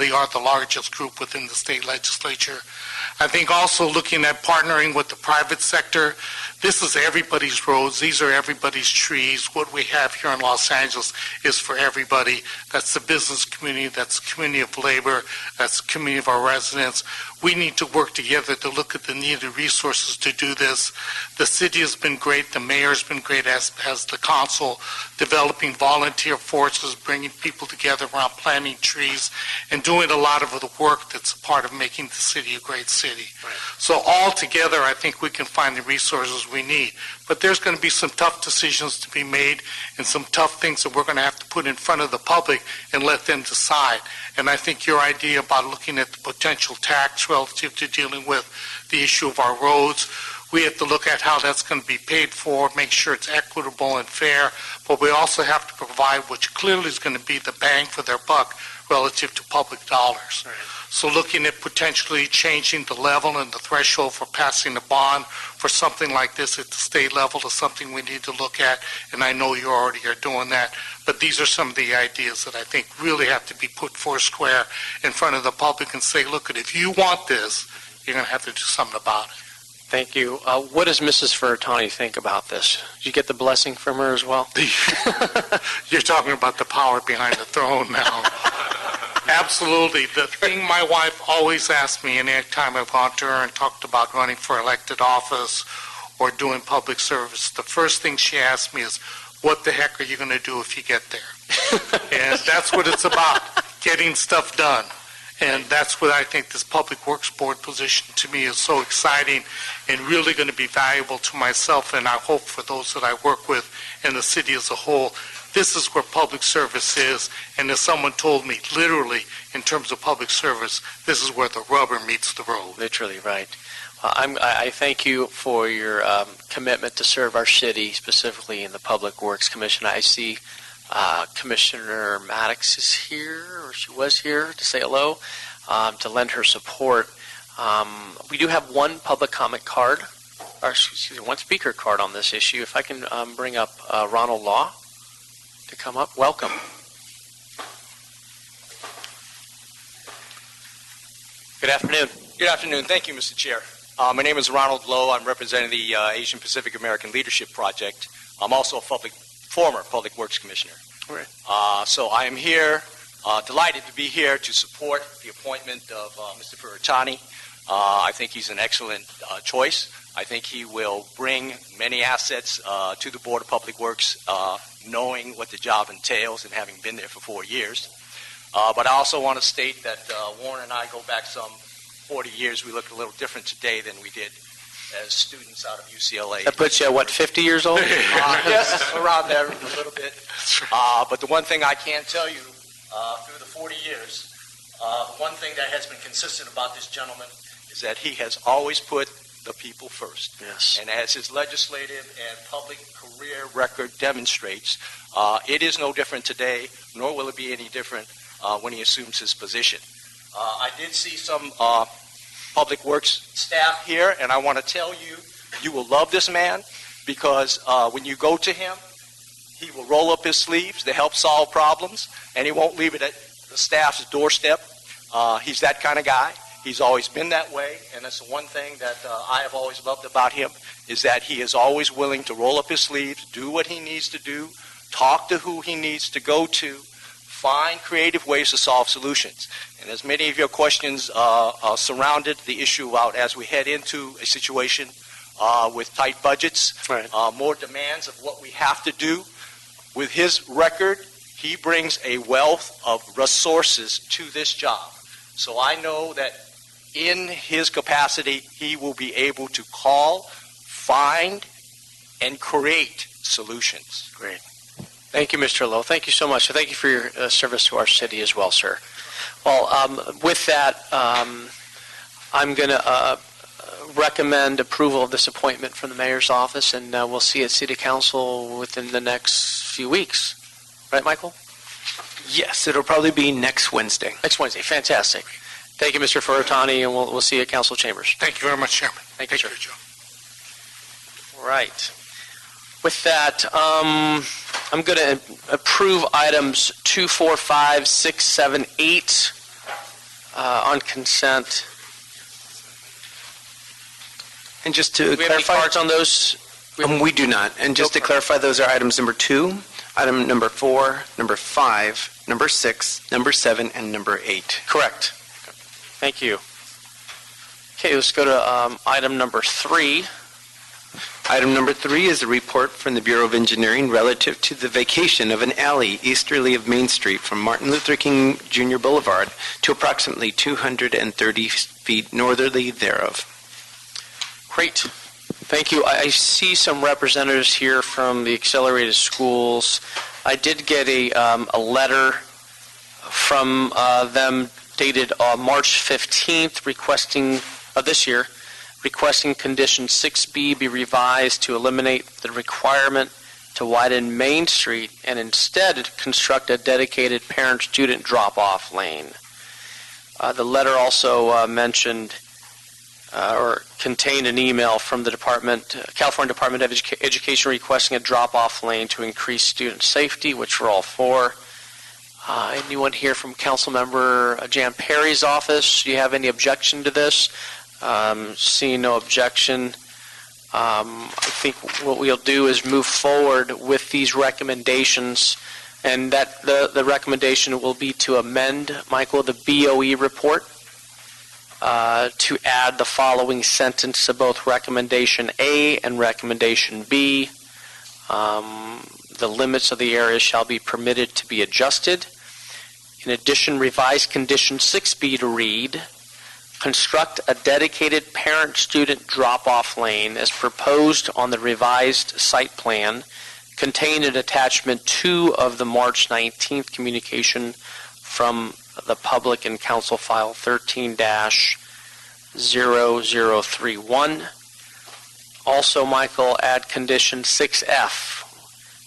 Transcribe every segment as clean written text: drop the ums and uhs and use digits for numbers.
they are the largest group within the state legislature. I think also looking at partnering with the private sector, this is everybody's roads. These are everybody's trees. What we have here in Los Angeles is for everybody. That's the business community. That's the community of labor. That's the community of our residents. We need to work together to look at the needed resources to do this. The city has been great. The mayor's been great, as the council, developing volunteer forces, bringing people together around planting trees, and doing a lot of the work that's a part of making the city a great city. Right. So all together, I think we can find the resources we need. But there's going to be some tough decisions to be made and some tough things that we're going to have to put in front of the public and let them decide. And I think your idea about looking at the potential tax relative to dealing with the issue of our roads, we have to look at how that's going to be paid for, make sure it's equitable and fair, but we also have to provide which clearly is going to be the bang for their buck relative to public dollars. Right. So looking at potentially changing the level and the threshold for passing a bond for something like this at the state level is something we need to look at, and I know you already are doing that. But these are some of the ideas that I think really have to be put foursquare in front of the public and say, look, if you want this, you're going to have to do something about it. Thank you. What does Mrs. Furutani think about this? Did you get the blessing from her as well? You're talking about the power behind the throne now. Absolutely. The thing my wife always asks me any time I've gone to her and talked about running for elected office or doing public service, the first thing she asks me is, what the heck are you going to do if you get there? And that's what it's about, getting stuff done. And that's what I think this Public Works Board position to me is so exciting and really going to be valuable to myself, and I hope for those that I work with and the city as a whole. This is where public service is, and as someone told me, literally, in terms of public service, this is where the rubber meets the road. Literally, right. I thank you for your commitment to serve our city, specifically in the Public Works Commission. I see Commissioner Maddox is here, or she was here, to say hello, to lend her support. We do have one public comment card, or excuse me, one speaker card on this issue. If I can bring up Ronald Law to come up. Welcome. Good afternoon. Good afternoon. Thank you, Mr. Chair. My name is Ronald Lowe. I'm representing the Asian Pacific American Leadership Project. I'm also a former Public Works Commissioner. Right. So I am here, delighted to be here to support the appointment of Mr. Furutani. I think he's an excellent choice. I think he will bring many assets to the Board of Public Works, knowing what the job entails and having been there for 4 years. But I also want to state that Warren and I go back some 40 years. We look a little different today than we did as students out of UCLA. That puts you at, what, 50 years old? Yes, around there a little bit. But the one thing I can tell you through the 40 years, the one thing that has been consistent about this gentleman is that he has always put the people first. Yes. And as his legislative and public career record demonstrates, it is no different today, nor will it be any different when he assumes his position. I did see some Public Works staff here, and I want to tell you, you will love this man because when you go to him, he will roll up his sleeves to help solve problems, and he won't leave it at the staff's doorstep. He's that kind of guy. He's always been that way, and that's the one thing that I have always loved about him, is that he is always willing to roll up his sleeves, do what he needs to do, talk to who he needs to go to, find creative ways to solve solutions. And as many of your questions surrounded the issue about as we head into a situation with tight budgets, right. More demands of what we have to do, with his record, he brings a wealth of resources to this job. So I know that in his capacity, he will be able to call, find, and create solutions. Great. Thank you, Mr. Lowe. Thank you so much. So thank you for your service to our city as well, sir. Well, with that, I'm going to recommend approval of this appointment from the mayor's office, and we'll see you at City Council within the next few weeks. Right, Michael? Yes, it'll probably be next Wednesday. Next Wednesday. Fantastic. Thank you, Mr. Furutani, and we'll see you at Council Chambers. Thank you very much, Chairman. Thank you, sir. Joe. Right. With that, I'm going to approve items 2, 4, 5, 6, 7, 8, on consent. And just to Do we have any clarify, cards on those? we do not. And just to Okay. clarify, those are items number 2, item number 4, number 5, number 6, number 7, and number 8. Correct. Thank you. Okay, let's go to item number 3. Item number 3 is a report from the Bureau of Engineering relative to the vacation of an alley easterly of Main Street from Martin Luther King Jr. Boulevard to approximately 230 feet northerly thereof. Great. Thank you. I see some representatives here from the Accelerated Schools. I did get a letter from them dated March 15th this year, requesting condition 6B be revised to eliminate the requirement to widen Main Street and instead construct a dedicated parent-student drop-off lane. The letter also mentioned or contained an email from the California Department of Education requesting a drop-off lane to increase student safety, which we're all for. Anyone here from Councilmember Jan Perry's office? Do you have any objection to this? Seeing no objection, I think what we'll do is move forward with these recommendations, and that the recommendation will be to amend, Michael, the BOE report to add the following sentence to both recommendation A and recommendation B. The limits of the area shall be permitted to be adjusted. In addition, revise condition 6B to read, construct a dedicated parent-student drop-off lane as proposed on the revised site plan contained in attachment 2 of the March 19th communication from the public in Council File 13-0031. Also, Michael, add condition 6F,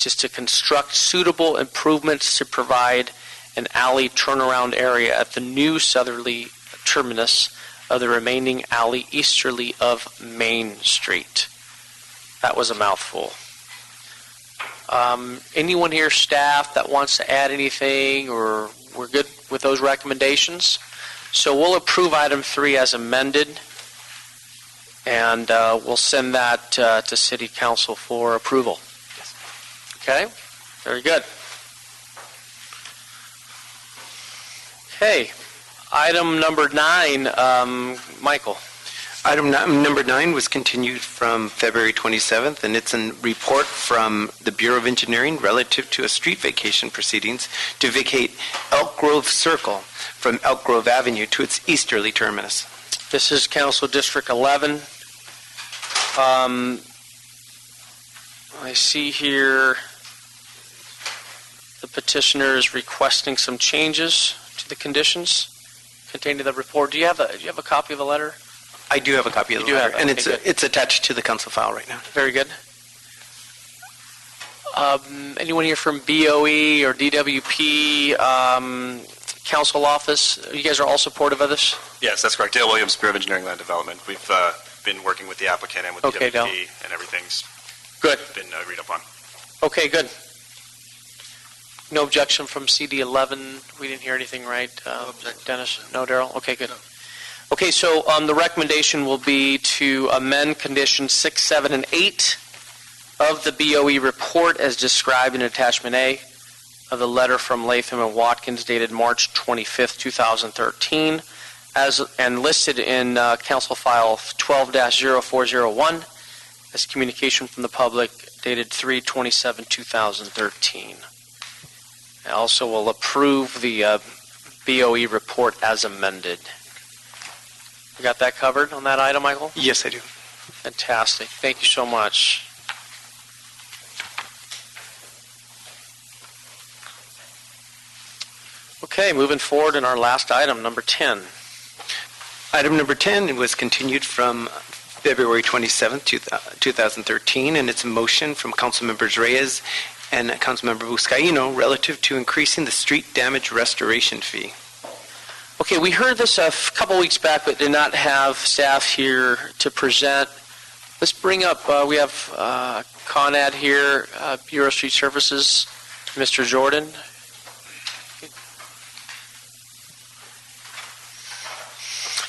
just to construct suitable improvements to provide an alley turnaround area at the new southerly terminus of the remaining alley easterly of Main Street. That was a mouthful. Anyone here, staff, that wants to add anything, or we're good with those recommendations? So we'll approve item 3 as amended, and we'll send that to City Council for approval. Okay? Very good. Okay. Item number 9, Michael. Item number 9 was continued from February 27th, and it's a report from the Bureau of Engineering relative to a street vacation proceedings to vacate Elk Grove Circle from Elk Grove Avenue to its easterly terminus. This is Council District 11. I see here the petitioner is requesting some changes to the conditions contained in the report. Do you have a copy of the letter? I do have a copy of the You do letter, have it. and Okay, good. it's attached to the council file right now. Very good. Anyone here from BOE or DWP, council office? You guys are all supportive of this? Yes, that's correct. Dale Williams, Bureau of Engineering Land Development. We've been working with the applicant and with the Okay, Dale. WP, and everything's Good. been agreed upon. Okay, good. No objection from CD 11. We didn't hear anything, right? Dennis? No, Daryl? Okay, good. Okay, so the recommendation will be to amend conditions 6, 7, and 8 of the BOE report as described in attachment A of the letter from Latham and Watkins dated March 25th, 2013, and listed in Council File 12-0401 as communication from the public dated 3/27/2013. I also will approve the BOE report as amended. You got that covered on that item, Michael? Yes, I do. Fantastic. Thank you so much. Okay, moving forward in our last item, number 10. Item number 10 was continued from February 27th, 2013, and it's a motion from Councilmembers Reyes and Councilmember Buscaino relative to increasing the street damage restoration fee. Okay, we heard this a couple weeks back, but did not have staff here to present. Let's bring up, we have Conad here, Bureau of Street Services, Mr. Jordan.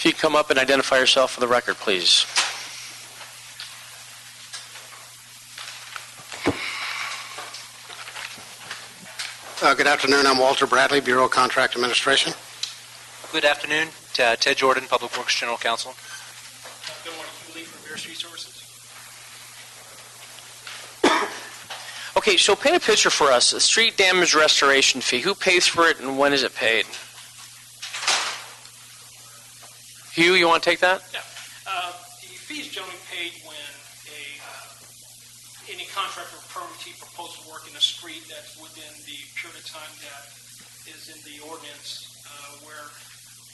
If you come up and identify yourself for the record, please. Good afternoon. I'm Walter Bradley, Bureau of Contract Administration. Good afternoon. Ted Jordan, Public Works General Counsel. Good morning. Hugh Lee from Bear Street Services. Okay, so paint a picture for us. A street damage restoration fee. Who pays for it and when is it paid? Hugh, you want to take that? Yeah. The fee is generally paid when any contractor or permittee proposes work in a street that's within the period of time that is in the ordinance where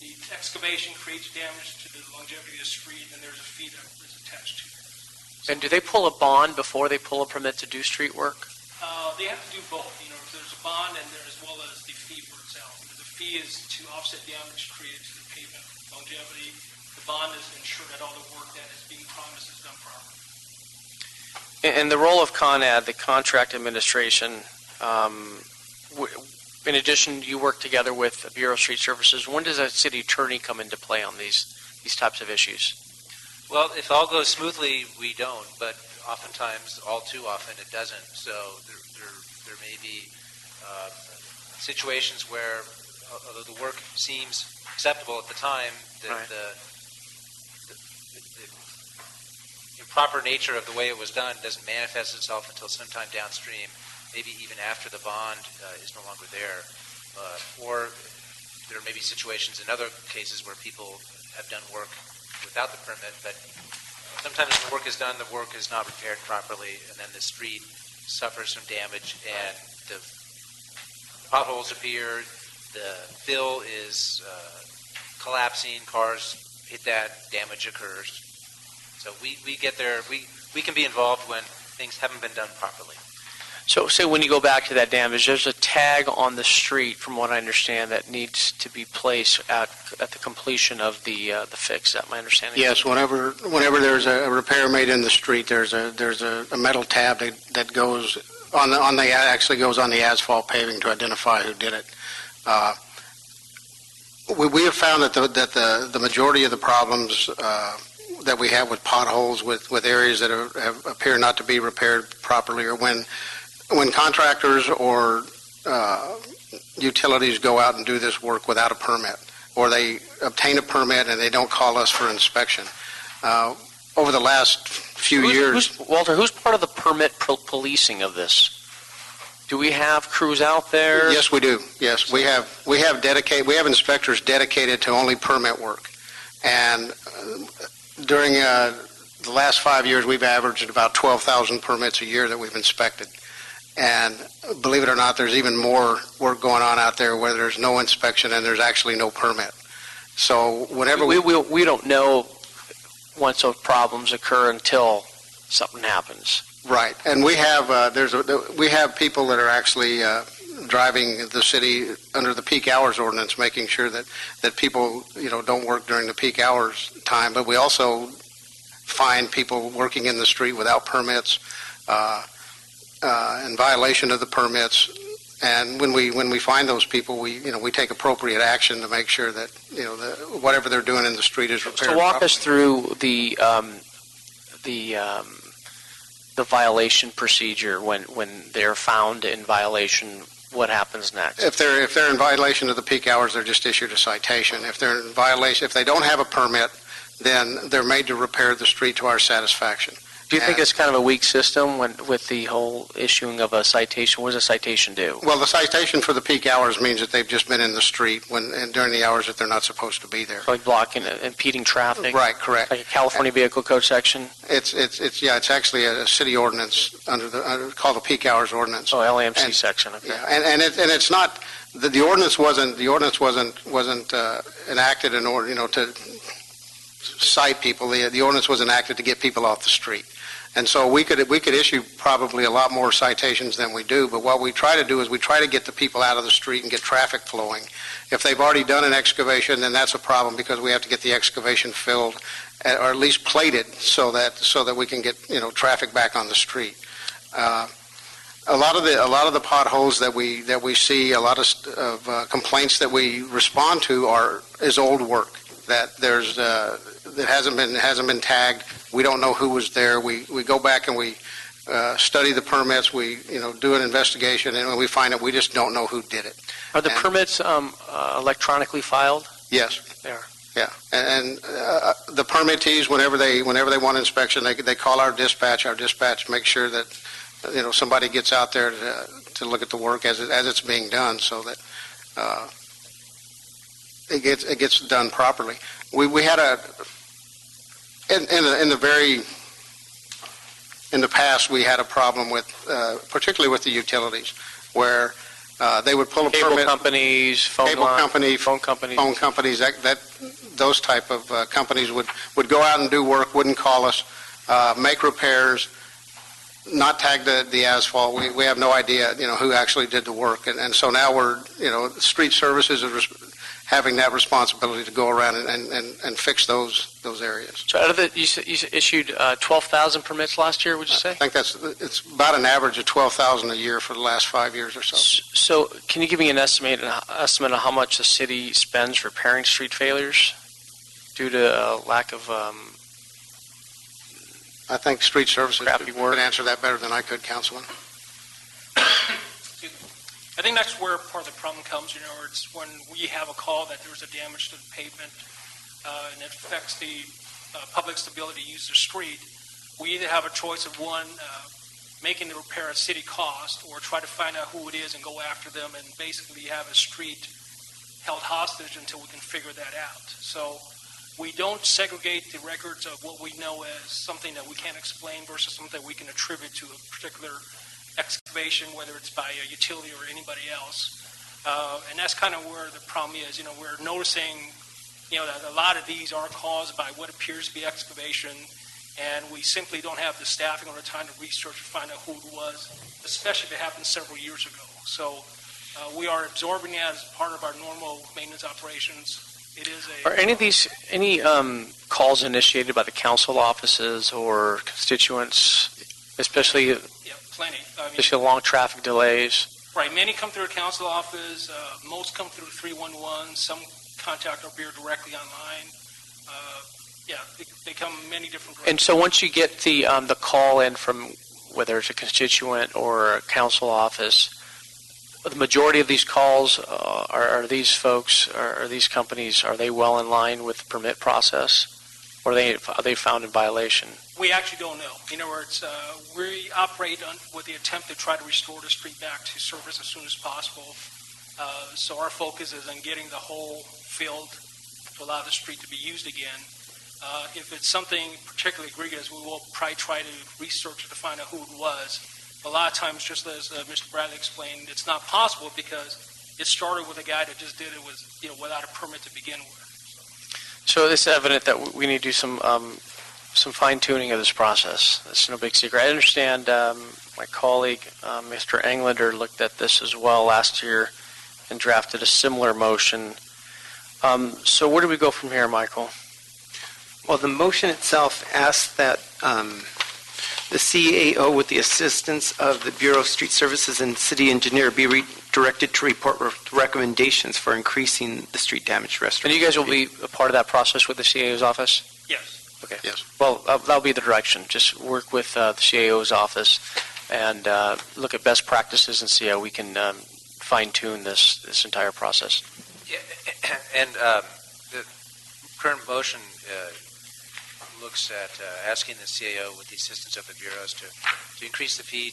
the excavation creates damage to the longevity of the street, and there's a fee that is attached to it. And do they pull a bond before they pull a permit to do street work? They have to do both. There's a bond and there as well as the fee for itself. The fee is to offset damage created to the pavement longevity. The bond is to ensure that all the work that is being promised is done properly. And the role of ConAd, the contract administration, in addition, you work together with the Bureau of Street Services. When does a city attorney come into play on these types of issues? Well, if all goes smoothly, we don't, but oftentimes, all too often, it doesn't. So there may be situations where, although the work seems acceptable at the time, the improper nature of the way it was done doesn't manifest itself until sometime downstream, maybe even after the bond is no longer there. Or there may be situations in other cases where people have done work without the permit, but sometimes when the work is done, the work is not repaired properly, and then the street suffers some damage, and the potholes appear, the fill is collapsing, cars hit that, damage occurs. So we get there, we can be involved when things haven't been done properly. So say when you go back to that damage, there's a tag on the street, from what I understand, that needs to be placed at the completion of the fix. Is that my understanding? Yes, whenever there's a repair made in the street, there's a metal tab that goes actually goes on the asphalt paving to identify who did it. We have found that the majority of the problems that we have with potholes, with areas that appear not to be repaired properly, or when contractors or utilities go out and do this work without a permit, or they obtain a permit and they don't call us for inspection. Over the last few years... Walter, who's part of the permit policing of this? Do we have crews out there? Yes, we do. Yes, we have inspectors dedicated to only permit work. And during the last 5 years, we've averaged about 12,000 permits a year that we've inspected. And believe it or not, there's even more work going on out there where there's no inspection and there's actually no permit. So whenever we don't know once those problems occur until something happens. Right, and we have we have people that are actually driving the city under the peak hours ordinance, making sure that people don't work during the peak hours time. But we also find people working in the street without permits. In violation of the permits, and when we find those people, we take appropriate action to make sure that whatever they're doing in the street is repaired. So walk us through the violation procedure when they're found in violation. What happens next? If they're in violation of the peak hours, they're just issued a citation. If they're in violation, if they don't have a permit, then they're made to repair the street to our satisfaction. Do you think it's kind of a weak system with the whole issuing of a citation? What does a citation do? Well, the citation for the peak hours means that they've just been in the street during the hours that they're not supposed to be there. Like blocking, impeding traffic? Right, correct. Like a California Vehicle Code section? It's actually a city ordinance called the peak hours ordinance. Oh, LAMC section. Okay. Yeah, and it's not the ordinance wasn't enacted in order to cite people. The ordinance was enacted to get people off the street. And so we could issue probably a lot more citations than we do, but what we try to do is we try to get the people out of the street and get traffic flowing. If they've already done an excavation, then that's a problem because we have to get the excavation filled or at least plated so that we can get traffic back on the street. A lot of the potholes that we see, a lot of complaints that we respond to is old work. that that hasn't been tagged. We don't know who was there. We go back and we study the permits. We do an investigation, and when we find it, we just don't know who did it. Are the permits electronically filed? Yes. They are. Yeah, and the permittees, whenever they want inspection, they call our dispatch. Our dispatch makes sure that somebody gets out there to look at the work as it's being done, so that it gets done properly. We had in the past we had a problem with particularly with the utilities where they would pull a Cable permit. companies, phone companies. Phone companies, those type of companies would go out and do work, wouldn't call us, make repairs, not tag the asphalt. We have no idea, who actually did the work, and so now we're, street services are having that responsibility to go around and fix those areas. So out of you issued 12,000 permits last year, would you say? I think it's about an average of 12,000 a year for the last 5 years or so. So can you give me an estimate of how much the city spends repairing street failures due to lack of I think street services crappy work? could answer that better than I could, Councilman. I think that's where part of the problem comes. It's when we have a call that there's a damage to the pavement and it affects the public's ability to use the street. We either have a choice of one, making the repair a city cost, or try to find out who it is and go after them and basically have a street held hostage until we can figure that out. So we don't segregate the records of what we know as something that we can't explain versus something that we can attribute to a particular excavation, whether it's by a utility or anybody else. And that's kind of where the problem is. We're noticing, that a lot of these are caused by what appears to be excavation, and we simply don't have the staffing or the time to research to find out who it was, especially if it happened several years ago. So we are absorbing that as part of our normal maintenance operations. It is Are any of these calls initiated by the council offices or constituents, especially? Yeah, plenty. Especially long traffic delays. Right. Many come through the council office. Most come through 311. Some contact our bureau directly online. They come many different directions. And so once you get the call in from whether it's a constituent or a council office, the majority of these calls are these folks, are these companies, are they well in line with the permit process, or are they found in violation? We actually don't know. In other words, we operate with the attempt to try to restore the street back to service as soon as possible. So our focus is on getting the whole filled to allow the street to be used again. If it's something particularly egregious, we will probably try to research it to find out who it was. A lot of times, just as Mr. Bradley explained, it's not possible because it started with a guy that just did it without a permit to begin with. So it's evident that we need to do some fine-tuning of this process. It's no big secret. I understand my colleague, Mr. Englander, looked at this as well last year and drafted a similar motion. So where do we go from here, Michael? Well, the motion itself asks that the CAO, with the assistance of the Bureau of Street Services and City Engineer, be directed to report recommendations for increasing the street damage restoration. And you guys will be a part of that process with the CAO's office? Yes. Okay. Yes. Well, that'll be the direction. Just work with the CAO's office and look at best practices and see how we can fine-tune this entire process. Yeah, and the current motion looks at asking the CAO, with the assistance of the bureaus, to increase the fee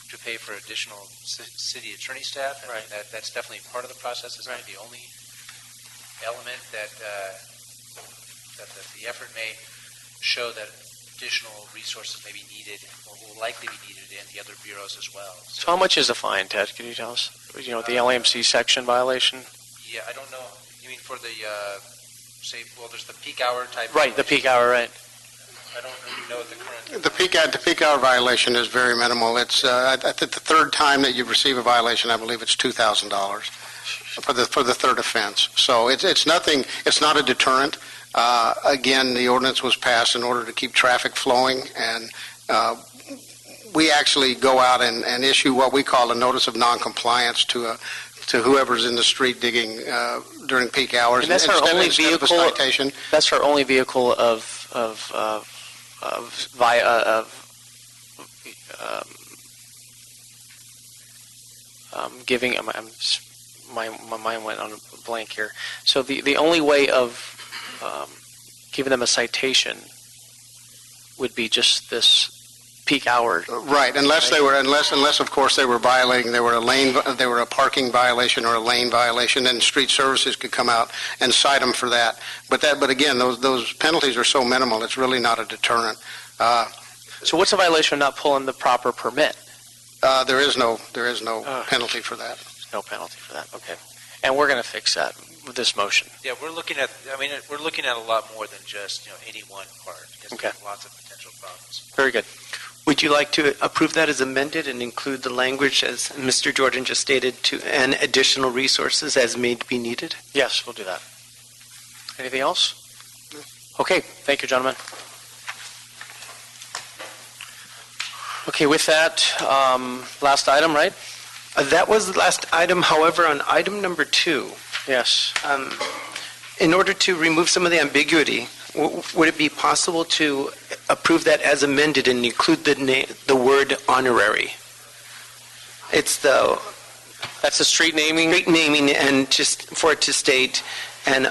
to pay for additional city attorney staff. And right. That's definitely part of the process. It's not the only element that the effort may show that additional resources may be needed or will likely be needed in the other bureaus as well. So how much is the fine, Ted? Can you tell us? The LAMC section violation? Yeah, I don't know. You mean for the, there's the peak hour type? Right, the peak hour, right. I don't really know the current. The peak hour violation is very minimal. It's I think the third time that you receive a violation, I believe it's $2,000 for the third offense. So it's nothing. It's not a deterrent. Again, the ordinance was passed in order to keep traffic flowing, and we actually go out and issue what we call a notice of noncompliance to whoever's in the street digging during peak hours. And that's our only Instead of a vehicle- citation. That's our only vehicle giving. My mind went on a blank here. So the only way of giving them a citation would be just this peak hour. Right, unless of course they were violating, they were a parking violation or a lane violation, then street services could come out and cite them for that. But again, those penalties are so minimal, it's really not a deterrent. So what's a violation of not pulling the proper permit? There is no penalty for that. No penalty for that. Okay. And we're going to fix that with this motion. Yeah, we're looking at a lot more than just, any one part, because Okay. there's lots of potential problems. Very good. Would you like to approve that as amended and include the language, as Mr. Jordan just stated, and additional resources as may be needed? Yes, we'll do that. Anything else? Okay. Thank you, gentlemen. Okay, with that, last item, right? That was the last item. However, on item number 2, Yes. in order to remove some of the ambiguity, would it be possible to approve that as amended and include the word honorary? It's That's the street naming? street naming, and just for it to state, and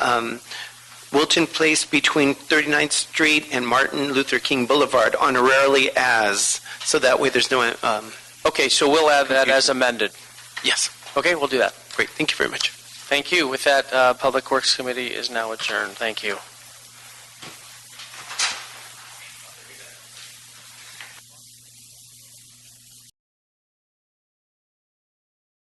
Wilton Place between 39th Street and Martin Luther King Boulevard honorarily as, so that way there's no... Okay, so we'll add that as amended. yes. Okay, we'll do that. Great. Thank you very much. Thank you. With that, Public Works Committee is now adjourned. Thank you.